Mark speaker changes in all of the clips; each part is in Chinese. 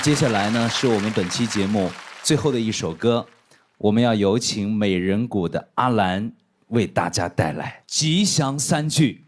Speaker 1: 接下来呢，是我们本期节目最后的一首歌，我们要有请美人谷的阿兰为大家带来吉祥三句。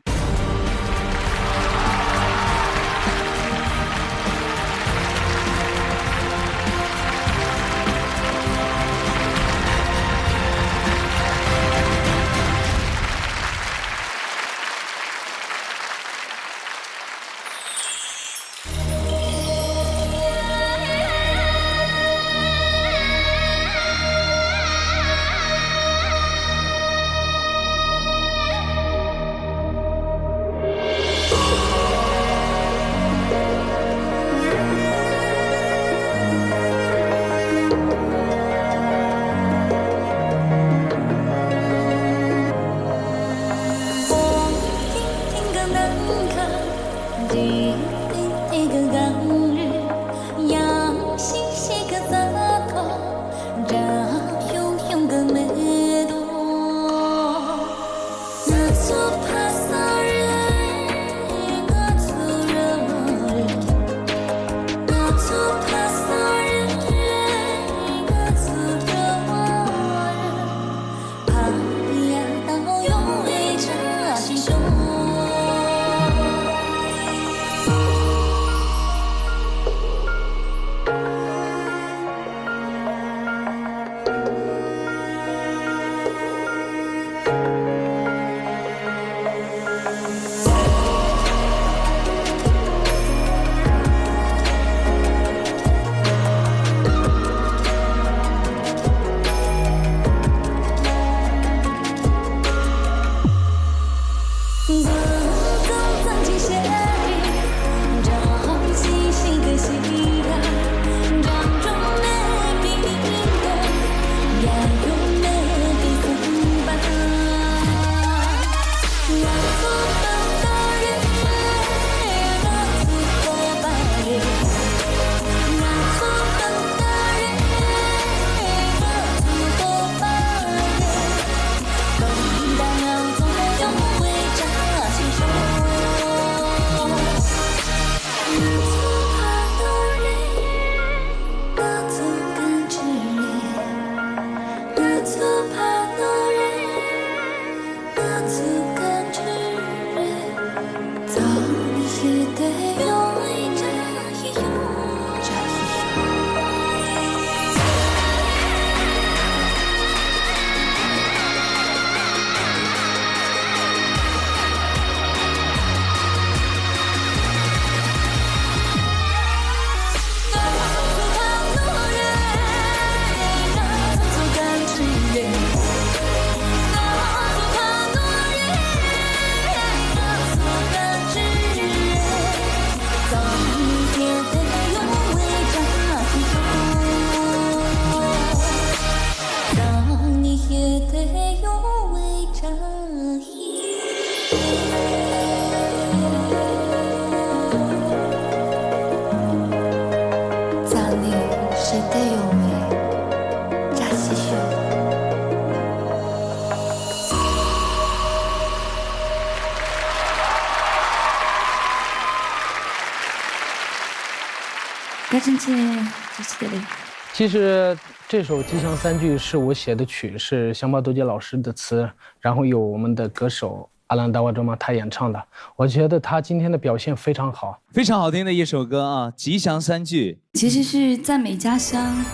Speaker 2: 其实这首《吉祥三句》是我写的曲，是香巴多杰老师的词，然后由我们的歌手阿兰达瓦卓玛他演唱的。我觉得他今天的表现非常好，
Speaker 1: 非常好听的一首歌啊，《吉祥三句》
Speaker 3: 其实是赞美家乡，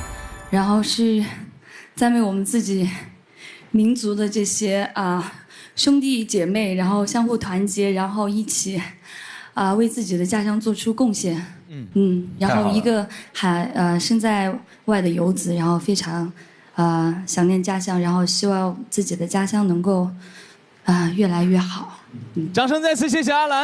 Speaker 3: 然后是赞美我们自己民族的这些兄弟姐妹，然后相互团结，然后一起为自己的家乡做出贡献。然后一个身在外的游子，然后非常想念家乡，然后希望自己的家乡能够越来越好。
Speaker 1: 掌声再次谢谢阿兰。